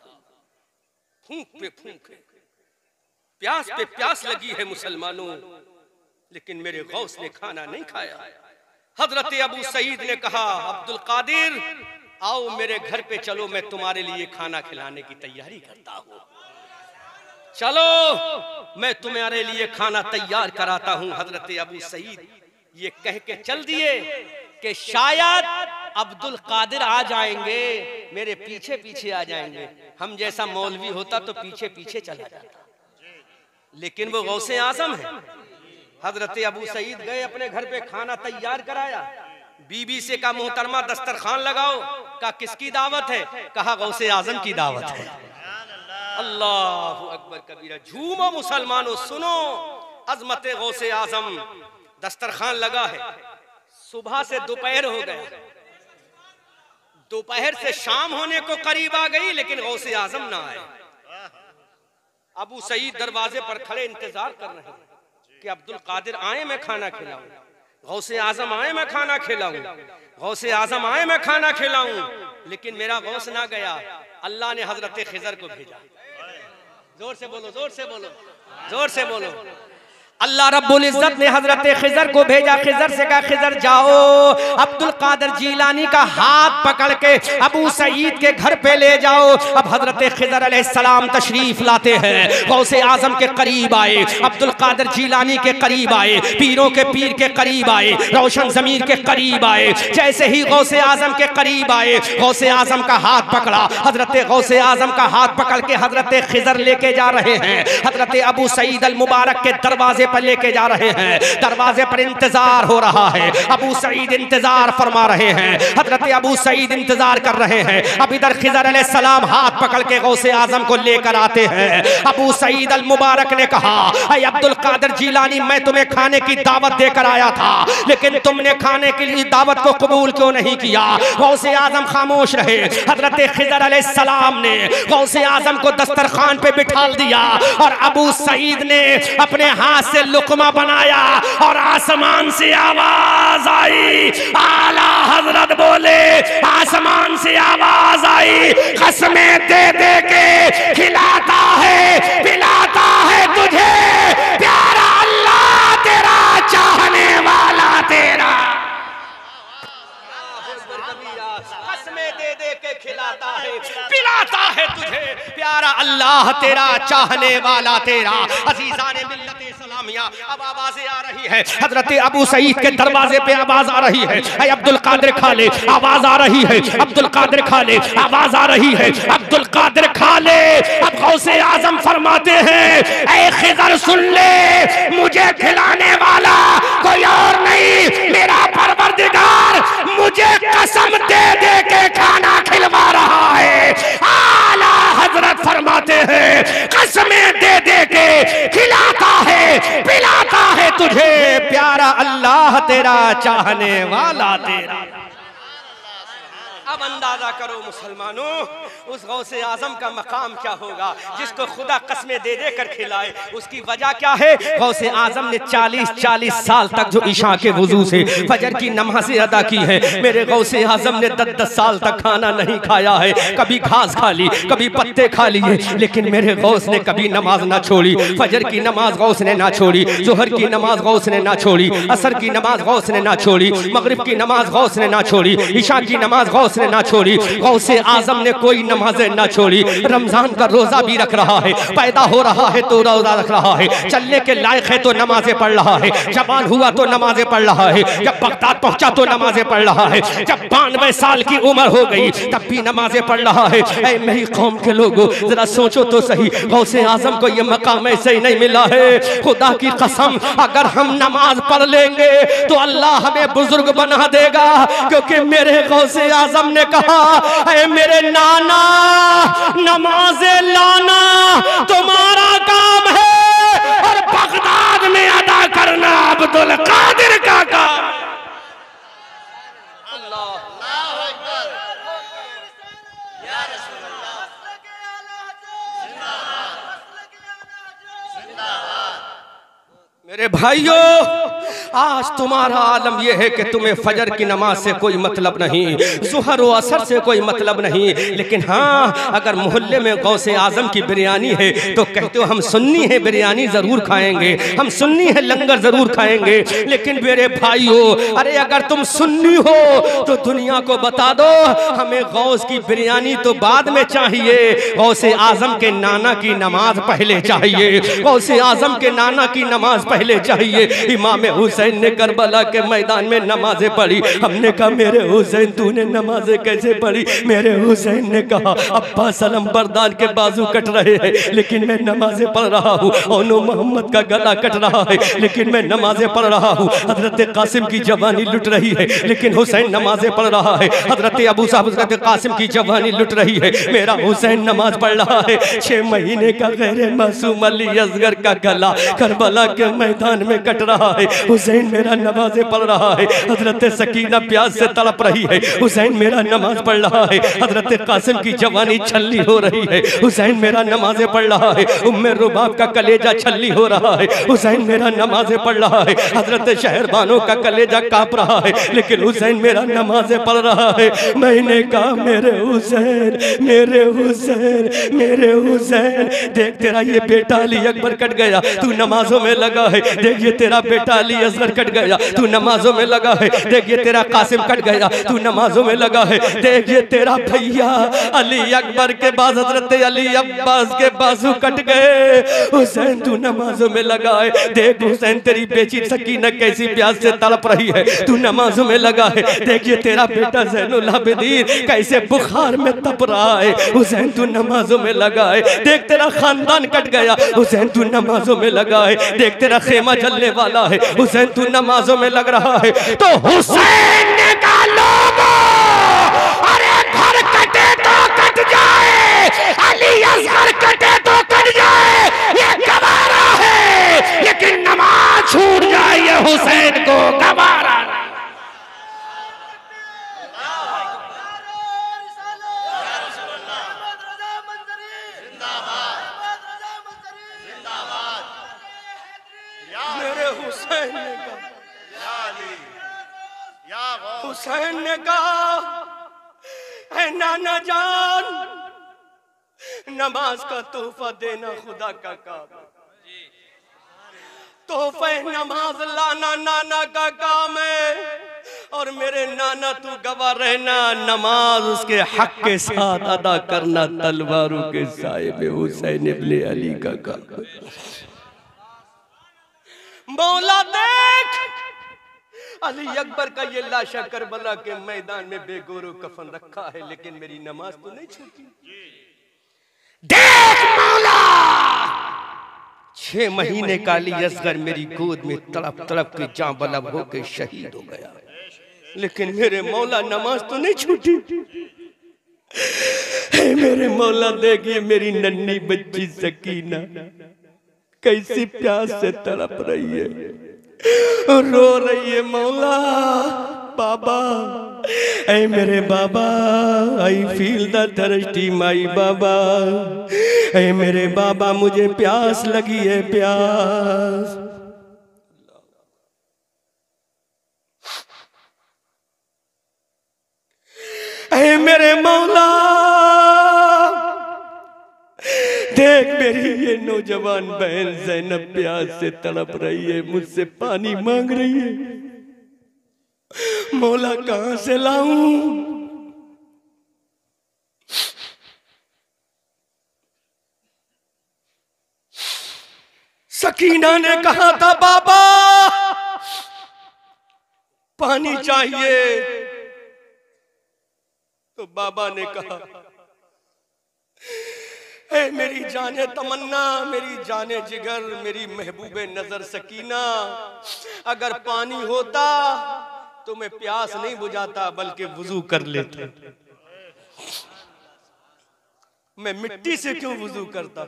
फूंक पे फूंक है, प्यास पे प्यास लगी है मुसलमानों, लेकिन मेरे गौस ने खाना नहीं खाया। हजरत अबू सईद ने कहा, अब्दुल कादिर आओ मेरे घर पे चलो, मैं तुम्हारे लिए खाना खिलाने की तैयारी करता हूँ, चलो मैं तुम्हारे लिए खाना तैयार कराता हूँ। हजरत अबू सईद ये कह के चल दिए कि शायद अब्दुल कादिर आ जाएंगे, मेरे पीछे पीछे आ जाएंगे। हम जैसा मौलवी होता तो पीछे पीछे चला जाता, लेकिन वो गौसे आजम है। हजरत अबू सईद गए अपने घर पे, खाना तैयार कराया, बीबी से कहा मोहतरमा दस्तरखान लगाओ, कहा किसकी दावत है? कहा गौसे आजम की दावत है। अल्लाहु अकबर कबीरा। झूमो मुसलमानों, सुनो अजमत गौसे आजम। दस्तरखान लगा है, सुबह से दोपहर हो गया, दोपहर से शाम होने को करीब आ गई, लेकिन गौसे आजम ना आए। अबू सईद दरवाजे पर खड़े इंतजार कर रहे हैं कि अब्दुल कादिर आए मैं खाना खिलाऊं, गौसे आजम आए मैं खाना खिलाऊं, गौसे आजम आए मैं खाना खिलाऊं, लेकिन मेरा गौस ना गया। अल्लाह ने हजरत खिजर को भेजा। जोर से बोलो, जोर से बोलो, जोर से बोलो। अल्लाह रब्बुल इज्जत ने हजरत खिजर को भेजा। खिजर से कहा, खिजर जाओ अब्दुल कादिर जीलानी का हाथ पकड़ के अबू सईद के घर पे ले जाओ। अब हजरत खिजर अलैहिस्सलाम तशरीफ लाते हैं, गौसे आजम के करीब आए, अब्दुल कादिर जीलानी के करीब आए, पीरों के पीर के करीब आए, रोशन जमीर के करीब आए। जैसे ही गौसे आजम के करीब आए, गौसे आजम का हाथ पकड़ा, हजरत गौसे आजम का हाथ पकड़ के हजरत खिजर लेके जा रहे हैं, हजरत अबू सईद अल मुबारक के दरवाजे पर लेके जा रहे हैं। दरवाजे पर इंतजार हो रहा है, अबू सईद इंतजार फरमा रहे हैं, हजरत अबू सईद इंतजार कर रहे हैं। अब इधर खिजर अलैहिस्सलाम हाथ पकड़ के गौसे आजम को लेकर आते हैं। अबू सईद अल मुबारक ने कहा, ऐ अब्दुल कादिर जीलानी, मैं तुम्हें खाने की दावत देकर आया था, लेकिन तुमने खाने के लिए दावत को कबूल क्यों नहीं किया? गौसे आजम खामोश रहे। हजरत खिजर अलैहिस्सलाम ने गौसे आजम को दस्तरखान पे बिठा दिया और अबू सईद ने अपने हाथ से लुकमा बनाया और आसमान से आवाज आई। आला हजरत बोले, आसमान से आवाज आई, कसमें दे दे के खिलाता है पिलाता है तुझे प्यारा अल्लाह तेरा, चाहने वाला तेरा। कसमें दे दे के खिलाता है पिलाता है तुझे प्यारा अल्लाह तेरा, चाहने वाला तेरा। अजीजाने मिल्लत सलामिया, अब आवाजें आ रही है। हजरत अबू सईद के दरवाजे पे आवाज आ रही है, ऐ अब्दुल कादिर खा ले, आवाज आ रही है, अब्दुल कादिर खा ले, आवाज आ रही है, अब्दुल कादिर खा ले। अब गौसे आजम फरमाते हैं, ऐ खिजर सुन ले, मुझे खिलाने वाला कोई और नहीं, मेरा परवरदिगार मुझे कसम दे दे के खाना खिलवा रहा है। आला हजरत फरमाते हैं, कसमें दे दे के खिलाता है पिलाता है तुझे प्यारा अल्लाह तेरा, चाहने वाला तेरा। अब अब अंदाजा करो मुसलमानों, उस गौसे आजम का मकाम क्या होगा जिसको खुदा कसमें दे दे कर खिलाए। उसकी वजह क्या है? गौसे आजम ने 40 साल तक जो इशा के वजू से फजर की नमाज़ें अदा की है, मेरे गौसे आजम ने 10 साल तक खाना नहीं खाया है। कभी घास खा ली, कभी पत्ते खा लिए, लेकिन मेरे गौस ने कभी नमाज ना छोड़ी। फजर की नमाज गौस ने ना छोड़ी, जोहर की नमाज गौस ने ना छोड़ी, असर की नमाज गौस ने ना छोड़ी, मगरिब की नमाज गौस ने ना छोड़ी, ईशा की नमाज गौस ने ना छोड़ी। गौसे आजम ने कोई नमाजें ना छोड़ी। रमजान का रोजा भी रख रहा है, पैदा हो रहा है तो रोजा रख रहा है, चलने के लायक है तो नमाजें पढ़ रहा है, जवान हुआ तो नमाजें पढ़ रहा है, जब बगदाद पहुंचा तो नमाजें पढ़ रहा है, जब 92 साल की उम्र हो गई तब भी नमाजें पढ़ रहा है। ऐ मेरी कौम के लोगों, जरा सोचो तो सही, गौसे आजम को ये मकाम ऐसे ही नहीं मिला है। खुदा की कसम, अगर हम नमाज पढ़ लेंगे तो अल्लाह हमें बुजुर्ग बना देगा, क्योंकि मेरे गौसे आजम ने कहा, ऐ मेरे नाना, नमाज़े लाना तुम्हारा काम है और बगदाद में अदा करना अब्दुल कादिर का काम। मेरे भाइयों, आज तुम्हारा आलम यह है कि तुम्हें फजर की नमाज से कोई मतलब नहीं, ज़ुहर व असर से कोई मतलब नहीं, लेकिन हाँ, अगर मोहल्ले में गौसे आजम की बिरयानी है तो कहते हो हम सुन्नी है, बिरयानी ज़रूर खाएंगे, हम सुन्नी है, लंगर ज़रूर खाएंगे। लेकिन मेरे भाइयों, अरे अगर तुम सुन्नी हो तो दुनिया को बता दो, हमें गौस की बिरयानी तो बाद में चाहिए, गौसे आजम के नाना की नमाज पहले चाहिए, गौसे आजम के नाना की नमाज पहले चाहिए। इमाम हुसैन ने करबला के मैदान में नमाजें पढ़ी, हमने कहा मेरे हुसैन तूने नमाजें कैसे पढ़ी? मेरे हुसैन ने कहा अब्बा सलम बरदान के बाजू कट रहे हैं लेकिन मैं नमाजें पढ़ रहा हूँ, ओनो मोहम्मद का गला कट रहा है लेकिन मैं नमाजें पढ़ रहा हूँ, हजरत कासिम की जवानी लुट रही है लेकिन हुसैन नमाजें पढ़ रहा है, हजरत अबू साहब हजरत कासिम की जवानी लुट रही है, मेरा हुसैन नमाज पढ़ रहा है। 6 महीने का गैर मासूम अली असगर का गला करबला के मैदान में कट रहा है, हुसैन मेरा नमाज़ें पढ़ रहा है, हजरत सकीना प्यास से तड़प रही है, हुसैन मेरा नमाज पढ़ रहा है, हजरत कासिम की जवानी छल्ली हो रही है, हुसैन मेरा नमाज़ें पढ़ रहा है, उम्मे रुबाब का कलेजा छल्ली हो रहा है, हुसैन मेरा नमाज़ें पढ़ रहा है, हजरत शहरबानों का कलेजा कांप रहा है, लेकिन हुसैन मेरा नमाज़ें पढ़ रहा है। मैंने कहा मेरे हुसैन, मेरे हुसैन, मेरे हुसैन, देख तेरा ये बेटा अली अकबर कट गया, तू नमाजों में लगा है, देख ये तेरा बेटा अली असगर कट गया, तू नमाजों में लगा है, देख ये तेरा कासिम कट गया, तू नमाजों में लगा है, देख ये तेरा भैया अली अकबर के बाद हजरत अली अब्बास के बाजू कट गए, हुसैन तू नमाजों में लगा है, देख हुसैन तेरी बेटी सकीना कैसी प्यास से तड़प रही है, तू नमाजों में लगा है, देख ये तेरा बेटा ज़ैनुल आबिदीन कैसे बुखार में तप रहा है, हुसैन तू नमाजों में लगा है, देख तेरा खानदान कट गया, हुसैन तू नमाजों में लगा है, देख तेरा खेमा जलने वाला है, हुसैन तू नमाजों में लग रहा है। तो हुसैन ने कहा लोगों, अरे घर कटे तो कट जाए, अली असगर कटे तो कट जाए, ये गवारा है, लेकिन नमाज छूट जाए ये हुसैन को गवारा। हुसैन ने कहा ऐ नाना जान, नमाज का तोहफा देना खुदा का काम, तोहफे नमाज लाना नाना का काम है, और मेरे नाना तू गवाह रहना, नमाज उसके हक के साथ अदा करना तलवारों के साए में हुसैन इब्ने अली का काम। मौला देख, अली अकबर का ये लाशा करबला के मैदान में बेगोरो कफन रखा है, लेकिन मेरी नमाज तो नहीं छूटी। देख मौला, 6 महीने का अली असगर मेरी गोद में तड़प तड़प के जान बलब होकर शहीद हो गया, लेकिन मेरे मौला नमाज तो नहीं छूटी। मेरे मौला देखिए मेरी नन्ही बच्ची सकीना कैसी प्यास से तड़प रही है, रो रही है, मौला बाबा ऐ मेरे बाबा, आई फील द थर्स्टी माई बाबा, ऐ मेरे बाबा मुझे प्यास लगी है, प्यास। ऐ मेरे मौला, देख मेरी ये नौजवान बहन ज़ैनब प्यास से तड़प रही है, मुझसे पानी मांग रही है, मौला कहां से लाऊं? सकीना ने कहा था बाबा पानी चाहिए, तो बाबा ने कहा ऐ मेरी जाने तमन्ना, मेरी जाने जिगर, मेरी महबूबे नजर सकीना, अगर पानी होता तो मैं प्यास नहीं बुझाता बल्कि वुजू कर लेता। मैं मिट्टी से क्यों वुजू करता,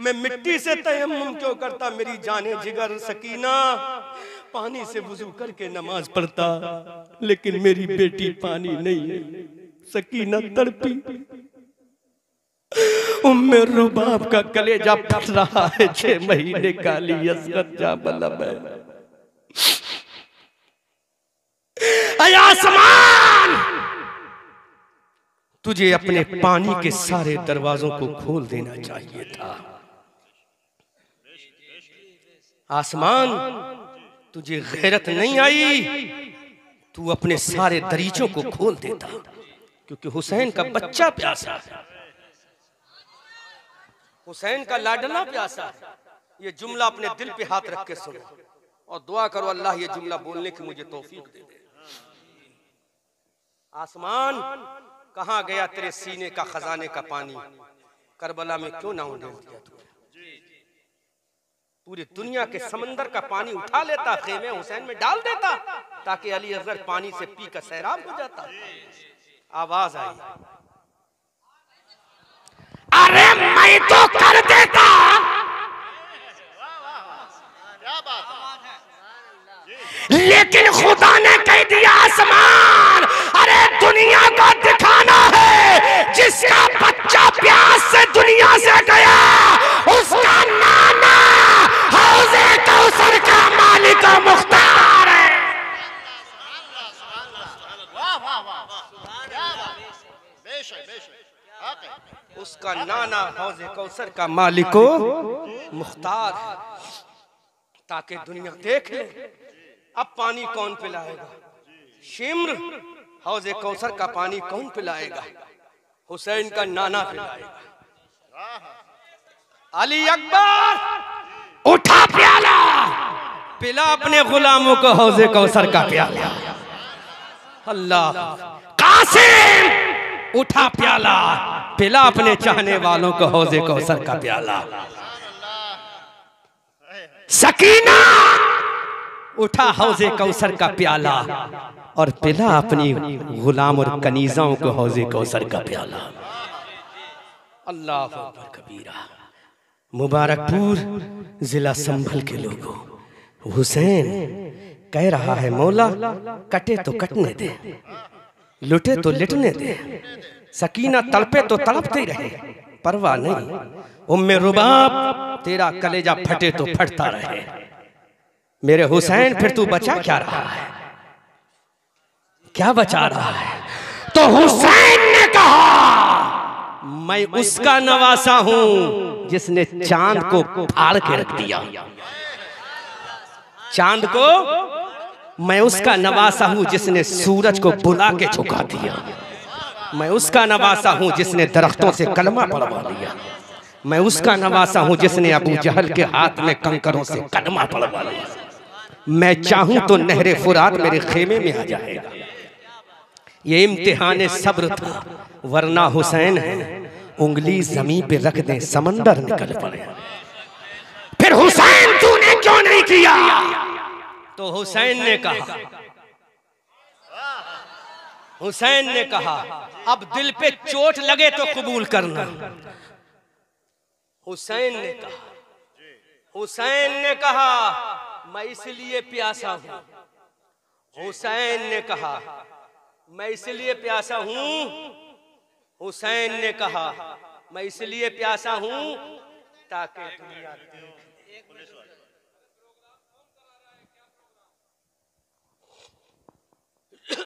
मैं मिट्टी से तयम्मुम क्यों करता? मेरी जाने जिगर सकीना पानी से वुजू करके नमाज पढ़ता, लेकिन मेरी बेटी पानी नहीं है। सकीना तड़पी, उम्मे रुबाब का कलेजा फट रहा है, 6 महीने काली असगत जा बलब है। ऐ आसमान, तुझे अपने पानी के सारे दरवाजों को खोल देना चाहिए था। आसमान, तुझे गैरत नहीं आई, तू अपने सारे दरीचों को खोल देता, क्योंकि हुसैन का बच्चा प्यासा है, हुसैन का लाडला प्यासा है। ये जुमला अपने दिल पे हाथ रख के सुनो और दुआ करो अल्लाह ये जुमला बोलने की मुझे तौफीक दे दे। आसमान, कहां गया तेरे सीने का खजाने का पानी? करबला में क्यों ना उंडेल दिया तूने? पूरी दुनिया के समंदर का पानी उठा लेता, खेमे हुसैन में डाल देता, ताकि अली असगर पानी से पी कर सैराब हो जाता। आवाज आई, अरे मैं तो कर देता, लेकिन खुदा ने कह दिया आसमान, अरे दुनिया को दिखाना है, जिसका बच्चा प्यास से दुनिया से गया, उसका नाना हौज़े कौसर का मालिक और मुख्तार है। उसका नाना हौज़े कौसर का मालिक और मुख्तार, ताकि दुनिया देख ले अब पानी कौन पिलाएगा। शिम्र, हौज़े कौसर का पानी कौन पिलाएगा? हुसैन का नाना पिलाएगा। अली अकबर उठा प्याला, पिला अपने गुलामों को हौज़े कौसर का प्याला। अल्लाह, कासिम उठा प्याला, पिला अपने चाहने वालों को हौज़े कौसर का प्याला। सकीना उठा हौज़े कौसर का प्याला और पिला अपनी गुलाम और कनीज़ाओं को हौज़े कौसर का प्याला। अल्लाह अकबर कबीरा। मुबारकपुर जिला संभल के लोगों, हुसैन कह रहा है मौला कटे तो कटने दे, लुटे तो लिटने दे, सकीना तड़पे तो तड़पते ही रहे, परवाह नहीं। उम्मे रुबाब तेरा कलेजा फटे तो फटता रहे। मेरे हुसैन फिर तू बचा क्या रहा है? क्या बचा रहा है? तो हुसैन ने कहा मैं उसका नवासा हूं जिसने चांद को फाड़ के रख दिया। चांद को मैं उसका नवासा हूं जिसने सूरज को बुला के झुका दिया। मैं उसका नवासा हूं जिसने दरख्तों से कलमा पढ़वा लिया। मैं उसका नवासा हूं जिसने अबू जहल के हाथ में कंकरों से कलमा पढ़वा लिया। मैं चाहूं तो नहरे फुरात मेरे खेमे में आ जाएगा। ये इम्तिहान सब्र था, वरना हुसैन है उंगली जमीन पे रख दे समंदर निकल पड़े। फिर हुसैन तूने क्यों नहीं किया? तो हुसैन ने कहा, हुसैन ने कहा अब दिल पे चोट लगे तो कबूल करना। हुसैन ने कहा, हुसैन ने कहा मैं इसलिए प्यासा हूं। हुसैन ने कहा मैं इसलिए प्यासा हूं, हुसैन ने कहा, मैं इसलिए प्यासा हूं ताकि दुनिया देखे।